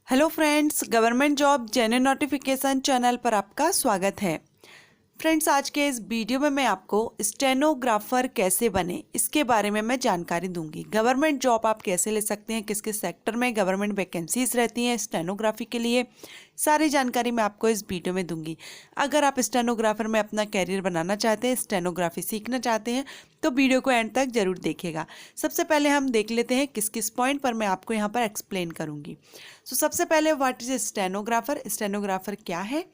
Hello friends, government job genuine notification channel पर आपका स्वागत है। फ्रेंड्स, आज के इस वीडियो में मैं आपको स्टेनोग्राफर कैसे बने इसके बारे में मैं जानकारी दूंगी। गवर्नमेंट जॉब आप कैसे ले सकते हैं, किस किस सेक्टर में गवर्नमेंट वैकेंसीज रहती हैं स्टेनोग्राफी के लिए, सारी जानकारी मैं आपको इस वीडियो में दूंगी। अगर आप स्टेनोग्राफर में अपना कैरियर बनाना चाहते हैं, स्टेनोग्राफी सीखना चाहते हैं, तो वीडियो को एंड तक जरूर देखिएगा। सबसे पहले हम देख लेते हैं किस किस पॉइंट पर मैं आपको यहाँ पर एक्सप्लेन करूंगी। सबसे पहले व्हाट इज स्टेनोग्राफर। स्टेनोग्राफर क्या है?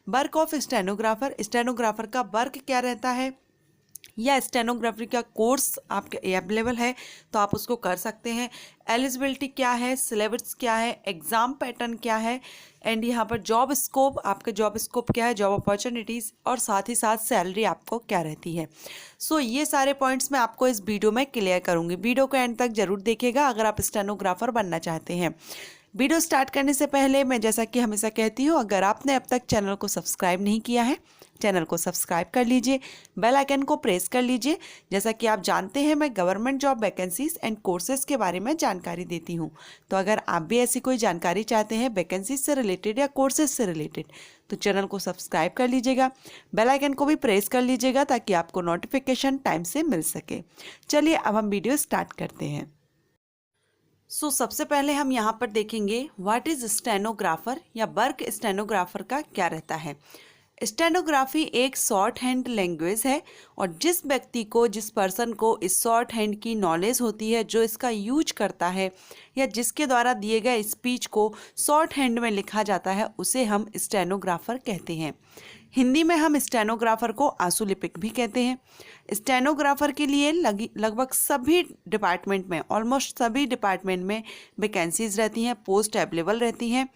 Work of stenographer. स्टेनोग्राफर का वर्क क्या रहता है, या स्टेनोग्राफी का कोर्स आपके अवेलेबल है तो आप उसको कर सकते हैं। एलिजिबिलिटी क्या है, सिलेबस क्या है, एग्जाम पैटर्न क्या है, एंड यहाँ पर जॉब स्कोप, आपका जॉब स्कोप क्या है, जॉब अपॉर्चुनिटीज़, और साथ ही साथ सैलरी आपको क्या रहती है। ये सारे पॉइंट्स मैं आपको इस वीडियो में क्लियर करूँगी। वीडियो को एंड तक जरूर देखिएगा अगर आप स्टेनोग्राफर बनना चाहते हैं। वीडियो स्टार्ट करने से पहले मैं जैसा कि हमेशा कहती हूँ, अगर आपने अब तक चैनल को सब्सक्राइब नहीं किया है, चैनल को सब्सक्राइब कर लीजिए, बेल आइकन को प्रेस कर लीजिए। जैसा कि आप जानते हैं, मैं government job vacancies and courses के बारे में जानकारी देती हूँ। तो अगर आप भी ऐसी कोई जानकारी चाहते हैं वैकेंसीज से रिलेटेड या कोर्सेज से रिलेटेड, तो चैनल को सब्सक्राइब कर लीजिएगा, बेल आइकन को भी प्रेस कर लीजिएगा ताकि आपको नोटिफिकेशन टाइम से मिल सके। चलिए अब हम वीडियो स्टार्ट करते हैं। सबसे पहले हम यहाँ पर देखेंगे व्हाट इज स्टेनोग्राफर, या वर्क स्टेनोग्राफर का क्या रहता है। स्टेनोग्राफी एक शॉर्ट हैंड लैंग्वेज है, और जिस व्यक्ति को, जिस पर्सन को इस शॉर्ट हैंड की नॉलेज होती है, जो इसका यूज करता है, या जिसके द्वारा दिए गए स्पीच को शॉर्ट हैंड में लिखा जाता है, उसे हम स्टेनोग्राफर कहते हैं। हिंदी में हम स्टेनोग्राफर को आंसुलिपिक भी कहते हैं। स्टेनोग्राफर के लिए लगभग सभी डिपार्टमेंट में, ऑलमोस्ट सभी डिपार्टमेंट में वैकेंसीज रहती हैं, पोस्ट अवेलेबल रहती हैं,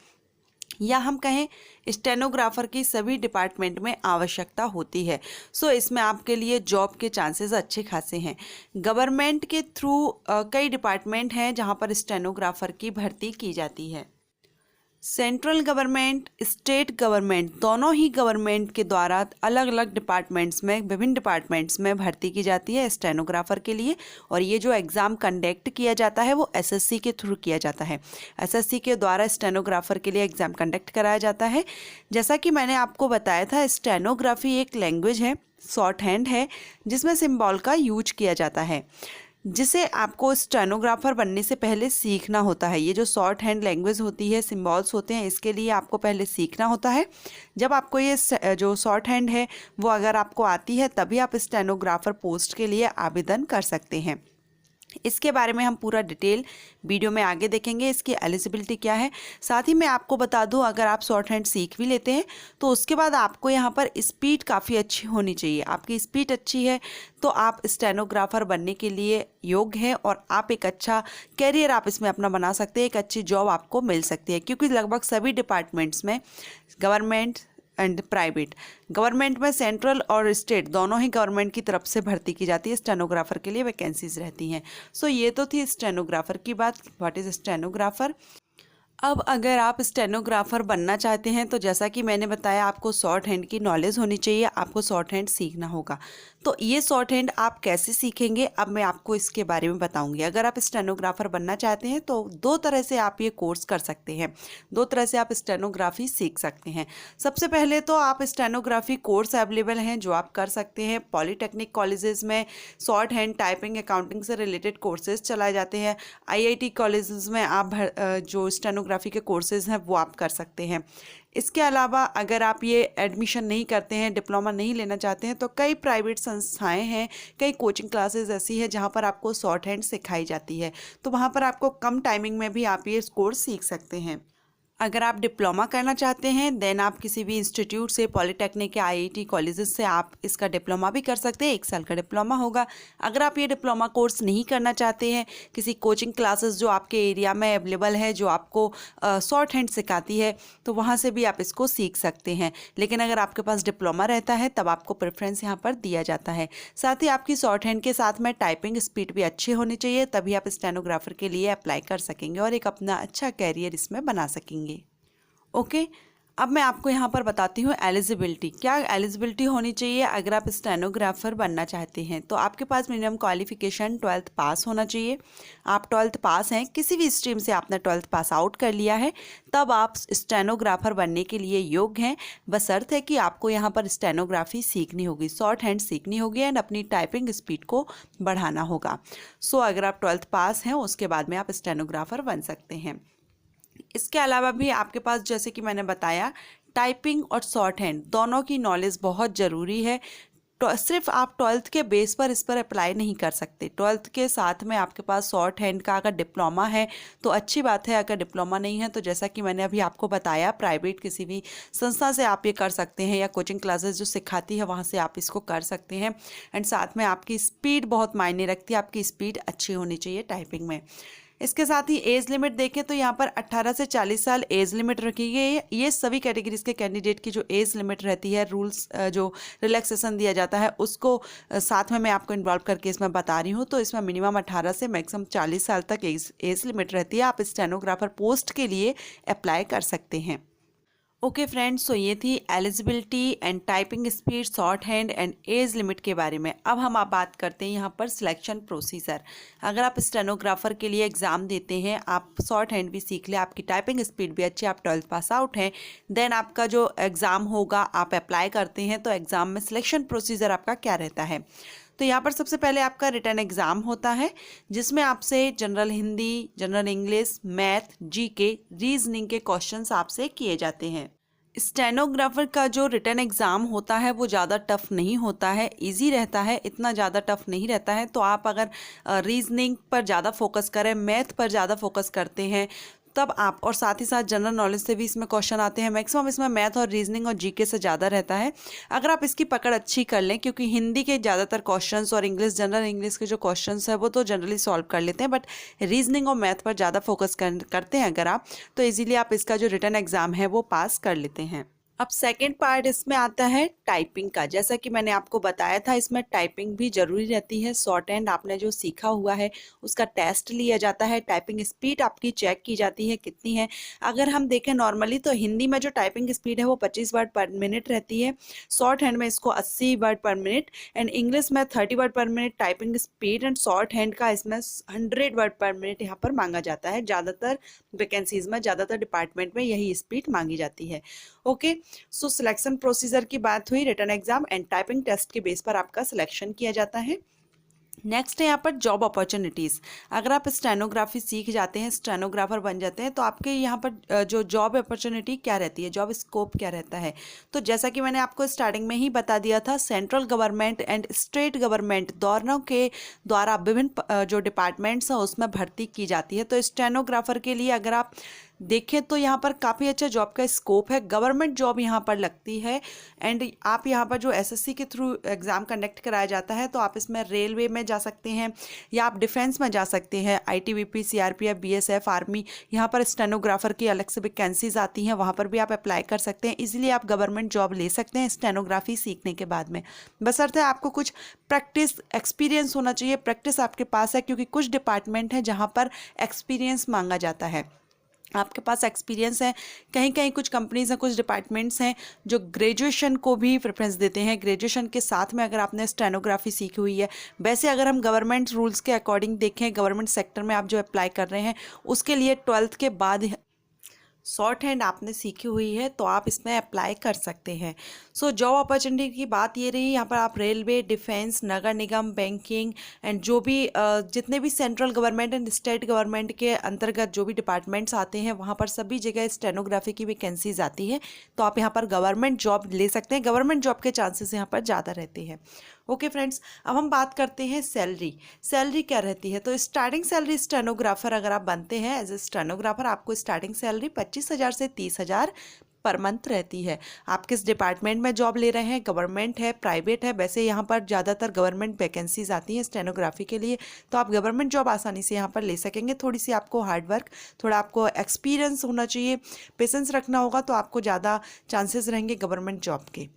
या हम कहें स्टेनोग्राफर की सभी डिपार्टमेंट में आवश्यकता होती है। इसमें आपके लिए जॉब के चांसेस अच्छे खासे हैं। गवर्नमेंट के थ्रू कई डिपार्टमेंट हैं जहां पर स्टेनोग्राफर की भर्ती की जाती है। सेंट्रल गवर्नमेंट, स्टेट गवर्नमेंट, दोनों ही गवर्नमेंट के द्वारा अलग अलग डिपार्टमेंट्स में, विभिन्न डिपार्टमेंट्स में भर्ती की जाती है स्टेनोग्राफर के लिए। और ये जो एग्ज़ाम कंडक्ट किया जाता है वो एसएससी के थ्रू किया जाता है। एसएससी के द्वारा स्टेनोग्राफर के लिए एग्ज़ाम कंडक्ट कराया जाता है। जैसा कि मैंने आपको बताया था, स्टेनोग्राफी एक लैंग्वेज है, शॉर्ट हैंड है, जिसमें सिंबल का यूज किया जाता है, जिसे आपको स्टेनोग्राफर बनने से पहले सीखना होता है। ये जो शॉर्ट हैंड लैंग्वेज होती है, सिंबल्स होते हैं, इसके लिए आपको पहले सीखना होता है। जब आपको ये जो शॉर्ट हैंड है वो अगर आपको आती है, तभी आप स्टेनोग्राफर पोस्ट के लिए आवेदन कर सकते हैं। इसके बारे में हम पूरा डिटेल वीडियो में आगे देखेंगे, इसकी एलिजिबिलिटी क्या है। साथ ही मैं आपको बता दूं, अगर आप शॉर्ट हैंड सीख भी लेते हैं तो उसके बाद आपको यहाँ पर स्पीड काफ़ी अच्छी होनी चाहिए। आपकी स्पीड अच्छी है तो आप स्टेनोग्राफर बनने के लिए योग्य हैं, और आप एक अच्छा कैरियर आप इसमें अपना बना सकते हैं, एक अच्छी जॉब आपको मिल सकती है। क्योंकि लगभग सभी डिपार्टमेंट्स में, गवर्नमेंट एंड प्राइवेट, गवर्नमेंट में सेंट्रल और स्टेट दोनों ही गवर्नमेंट की तरफ से भर्ती की जाती है, स्टेनोग्राफर के लिए वैकेंसीज रहती हैं। ये तो थी स्टेनोग्राफर की बात, व्हाट इज स्टेनोग्राफर। अब अगर आप स्टेनोग्राफर बनना चाहते हैं तो जैसा कि मैंने बताया, आपको शॉर्ट हैंड की नॉलेज होनी चाहिए, आपको शॉर्ट हैंड सीखना होगा। तो ये शॉर्ट हैंड आप कैसे सीखेंगे, अब मैं आपको इसके बारे में बताऊंगी। अगर आप स्टेनोग्राफर बनना चाहते हैं तो दो तरह से आप ये कोर्स कर सकते हैं, दो तरह से आप स्टेनोग्राफी सीख सकते हैं। सबसे पहले तो आप स्टेनोग्राफी कोर्स अवेलेबल हैं जो आप कर सकते हैं। पॉलीटेक्निक कॉलेजेस में शॉर्ट हैंड, टाइपिंग, अकाउंटिंग से रिलेटेड कोर्सेज चलाए जाते हैं। आईआईटी कॉलेजेस में आप जो स्टेनोग्राफी के कोर्सेज हैं वो आप कर सकते हैं। इसके अलावा अगर आप ये एडमिशन नहीं करते हैं, डिप्लोमा नहीं लेना चाहते हैं, तो कई प्राइवेट संस्थाएं हैं, कई कोचिंग क्लासेस ऐसी है जहां पर आपको शॉर्ट हैंड सिखाई जाती है। तो वहां पर आपको कम टाइमिंग में भी आप ये कोर्स सीख सकते हैं। अगर आप डिप्लोमा करना चाहते हैं देन आप किसी भी इंस्टीट्यूट से, पॉलीटेक्निक या आईआईटी कॉलेजेस से आप इसका डिप्लोमा भी कर सकते हैं। 1 साल का डिप्लोमा होगा। अगर आप ये डिप्लोमा कोर्स नहीं करना चाहते हैं, किसी कोचिंग क्लासेस जो आपके एरिया में अवेलेबल है, जो आपको शॉर्ट हैंड सिखाती है, तो वहाँ से भी आप इसको सीख सकते हैं। लेकिन अगर आपके पास डिप्लोमा रहता है तब आपको प्रेफरेंस यहाँ पर दिया जाता है। साथ ही आपकी शॉर्ट हैंड के साथ में टाइपिंग स्पीड भी अच्छी होनी चाहिए, तभी आप स्टेनोग्राफर के लिए अप्लाई कर सकेंगे और एक अपना अच्छा कैरियर इसमें बना सकेंगे। ओके। अब मैं आपको यहाँ पर बताती हूँ एलिजिबिलिटी। क्या एलिजिबिलिटी होनी चाहिए अगर आप स्टेनोग्राफर बनना चाहते हैं? तो आपके पास मिनिमम क्वालिफिकेशन 12th पास होना चाहिए। आप 12th पास हैं, किसी भी स्ट्रीम से आपने 12th पास आउट कर लिया है, तब आप स्टेनोग्राफर बनने के लिए योग्य हैं, बशर्ते है कि आपको यहाँ पर स्टेनोग्राफी सीखनी होगी, शॉर्ट हैंड सीखनी होगी एंड अपनी टाइपिंग स्पीड को बढ़ाना होगा। अगर आप 12th पास हैं उसके बाद में आप स्टेनोग्राफर बन सकते हैं। इसके अलावा भी आपके पास, जैसे कि मैंने बताया, टाइपिंग और शॉर्ट हैंड दोनों की नॉलेज बहुत ज़रूरी है। तो सिर्फ आप 12th के बेस पर इस पर अप्लाई नहीं कर सकते। 12th के साथ में आपके पास शॉर्ट हैंड का अगर डिप्लोमा है तो अच्छी बात है, अगर डिप्लोमा नहीं है तो जैसा कि मैंने अभी आपको बताया, प्राइवेट किसी भी संस्था से आप ये कर सकते हैं या कोचिंग क्लासेस जो सिखाती है वहाँ से आप इसको कर सकते हैं। एंड साथ में आपकी स्पीड बहुत मायने रखती है, आपकी स्पीड अच्छी होनी चाहिए टाइपिंग में। इसके साथ ही एज लिमिट देखें तो यहाँ पर 18 से 40 साल एज लिमिट रखी गई है। ये सभी कैटेगरीज के कैंडिडेट की जो एज लिमिट रहती है, रूल्स जो रिलैक्सेशन दिया जाता है उसको साथ में मैं आपको इन्वॉल्व करके इसमें बता रही हूँ। तो इसमें मिनिमम 18 से मैक्सिमम 40 साल तक एज लिमिट रहती है। आप स्टेनोग्राफर पोस्ट के लिए अप्लाई कर सकते हैं। ओके फ्रेंड्स, सो ये थी eligibility and typing speed, short hand and age limit के बारे में। अब हम आप बात करते हैं यहाँ पर सिलेक्शन प्रोसीजर। अगर आप स्टेनोग्राफर के लिए एग्ज़ाम देते हैं, आप शॉर्ट हैंड भी सीख ले, आपकी टाइपिंग स्पीड भी अच्छी, आप 12th पास आउट हैं, देन आपका जो एग्ज़ाम होगा, आप अप्लाई करते हैं तो एग्ज़ाम में सिलेक्शन प्रोसीजर आपका क्या रहता है? तो यहाँ पर सबसे पहले आपका रिटन एग्ज़ाम होता है, जिसमें आपसे general Hindi, general English, math, GK, reasoning के क्वेश्चंस आपसे किए जाते हैं। स्टेनोग्राफर का जो रिटन एग्ज़ाम होता है वो ज़्यादा टफ नहीं होता है, इजी रहता है, इतना ज़्यादा टफ नहीं रहता है। तो आप अगर रीजनिंग पर ज़्यादा फोकस करें, मैथ पर ज़्यादा फोकस करते हैं तब आप, और साथ ही साथ जनरल नॉलेज से भी इसमें क्वेश्चन आते हैं, मैक्सिमम इसमें मैथ और रीजनिंग और जीके से ज़्यादा रहता है। अगर आप इसकी पकड़ अच्छी कर लें, क्योंकि हिंदी के ज़्यादातर क्वेश्चंस और इंग्लिश, जनरल इंग्लिश के जो क्वेश्चंस है वो तो जनरली सॉल्व कर लेते हैं, बट रीजनिंग और मैथ पर ज़्यादा फोकस करते हैं अगर आप, तो ईजिली आप इसका जो रिटन एग्ज़ाम है वो पास कर लेते हैं। अब सेकेंड पार्ट इसमें आता है टाइपिंग का। जैसा कि मैंने आपको बताया था, इसमें टाइपिंग भी ज़रूरी रहती है। शॉर्ट हैंड आपने जो सीखा हुआ है उसका टेस्ट लिया जाता है, टाइपिंग स्पीड आपकी चेक की जाती है कितनी है। अगर हम देखें नॉर्मली तो हिंदी में जो टाइपिंग स्पीड है वो 25 वर्ड पर मिनट रहती है, शॉर्ट हैंड में इसको 80 वर्ड पर मिनट, एंड इंग्लिश में 30 वर्ड पर minute typing speed, and short hand का इसमें 100 वर्ड पर मिनट यहाँ पर मांगा जाता है। ज़्यादातर वैकेंसीज में, ज़्यादातर डिपार्टमेंट में यही स्पीड मांगी जाती है। ओके, सो सिलेक्शन प्रोसीजर की बात हुई, written exam and typing test के बेस पर आपका सिलेक्शन किया जाता है। नेक्स्ट है यहाँ पर जॉब अपॉर्चुनिटीज़। अगर आप स्टेनोग्राफी सीख जाते हैं, स्टेनोग्राफर बन जाते हैं, तो आपके यहाँ पर जो जॉब अपॉर्चुनिटी क्या रहती है, जॉब स्कोप क्या रहता है? तो जैसा कि मैंने आपको स्टार्टिंग में ही बता दिया था, central government and state government दोनों के द्वारा विभिन्न जो डिपार्टमेंट्स हैं उसमें भर्ती की जाती है। तो स्टेनोग्राफर के लिए अगर आप देखें तो यहाँ पर काफ़ी अच्छा जॉब का स्कोप है, गवर्नमेंट जॉब यहाँ पर लगती है। एंड आप यहाँ पर जो एसएससी के थ्रू एग्ज़ाम कंडक्ट कराया जाता है, तो आप इसमें रेलवे में जा सकते हैं या आप डिफेंस में जा सकते हैं, आईटीबीपी, सीआरपीएफ, बीएसएफ, आर्मी, यहाँ पर स्टेनोग्राफर की अलग से वैकेंसीज आती हैं, वहाँ पर भी आप अप्लाई कर सकते हैं। इजीली आप गवर्नमेंट जॉब ले सकते हैं स्टेनोग्राफी सीखने के बाद में, बशर्ते आपको कुछ प्रैक्टिस, एक्सपीरियंस होना चाहिए। प्रैक्टिस आपके पास है, क्योंकि कुछ डिपार्टमेंट है जहाँ पर एक्सपीरियंस मांगा जाता है, आपके पास एक्सपीरियंस है। कहीं कहीं कुछ कंपनीज हैं, कुछ डिपार्टमेंट्स हैं जो ग्रेजुएशन को भी प्रेफरेंस देते हैं, ग्रेजुएशन के साथ में अगर आपने स्टेनोग्राफी सीखी हुई है। वैसे अगर हम गवर्नमेंट रूल्स के अकॉर्डिंग देखें, गवर्नमेंट सेक्टर में आप जो अप्लाई कर रहे हैं उसके लिए 12th के बाद शॉर्ट हैंड आपने सीखी हुई है तो आप इसमें अप्लाई कर सकते हैं। सो जॉब अपॉर्चुनिटी की बात ये रही, यहाँ पर आप railway, defence, Nagar Nigam, banking and जो भी जितने भी central government and state government के अंतर्गत जो भी डिपार्टमेंट्स आते हैं वहाँ पर सभी जगह स्टेनोग्राफी की वैकेंसीज आती है। तो आप यहाँ पर गवर्नमेंट जॉब ले सकते हैं, गवर्नमेंट जॉब के चांसेस यहाँ पर ज़्यादा रहते हैं। ओके फ्रेंड्स, अब हम बात करते हैं सैलरी। सैलरी क्या रहती है? तो स्टार्टिंग सैलरी स्टेनोग्राफर अगर आप बनते हैं एज ए स्टेनोग्राफर, आपको स्टार्टिंग सैलरी 25,000 से 30,000 पर मंथ रहती है। आप किस डिपार्टमेंट में जॉब ले रहे हैं, गवर्नमेंट है, प्राइवेट है? वैसे यहाँ पर ज़्यादातर गवर्नमेंट वैकेंसीज आती हैं स्टेनोग्राफी के लिए, तो आप गवर्नमेंट जॉब आसानी से यहाँ पर ले सकेंगे। थोड़ी सी आपको हार्डवर्क, थोड़ा आपको एक्सपीरियंस होना चाहिए, पेशेंस रखना होगा, तो आपको ज़्यादा चांसेस रहेंगे गवर्नमेंट जॉब के।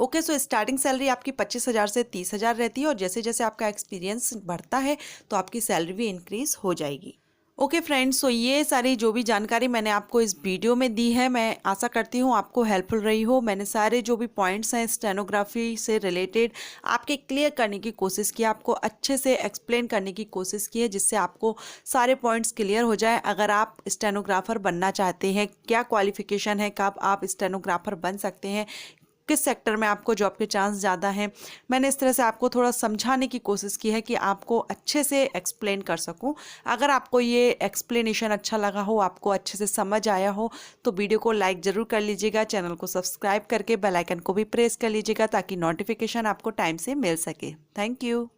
ओके, सो स्टार्टिंग सैलरी आपकी 25,000 से 30,000 रहती है, और जैसे जैसे आपका एक्सपीरियंस बढ़ता है तो आपकी सैलरी भी इंक्रीज हो जाएगी। ओके फ्रेंड्स, सो ये सारी जो भी जानकारी मैंने आपको इस वीडियो में दी है, मैं आशा करती हूँ आपको हेल्पफुल रही हो। मैंने सारे जो भी पॉइंट्स हैं स्टेनोग्राफी से रिलेटेड आपके क्लियर करने की कोशिश की, आपको अच्छे से एक्सप्लेन करने की कोशिश की है, जिससे आपको सारे पॉइंट्स क्लियर हो जाए। अगर आप स्टेनोग्राफर बनना चाहते हैं, क्या क्वालिफिकेशन है, कब आप स्टेनोग्राफर बन सकते हैं, किस सेक्टर में आपको जॉब के चांस ज़्यादा हैं, मैंने इस तरह से आपको थोड़ा समझाने की कोशिश की है कि आपको अच्छे से एक्सप्लेन कर सकूं। अगर आपको ये एक्सप्लेनेशन अच्छा लगा हो, आपको अच्छे से समझ आया हो, तो वीडियो को लाइक ज़रूर कर लीजिएगा, चैनल को सब्सक्राइब करके बेल आइकन को भी प्रेस कर लीजिएगा ताकि नोटिफिकेशन आपको टाइम से मिल सके। Thank you.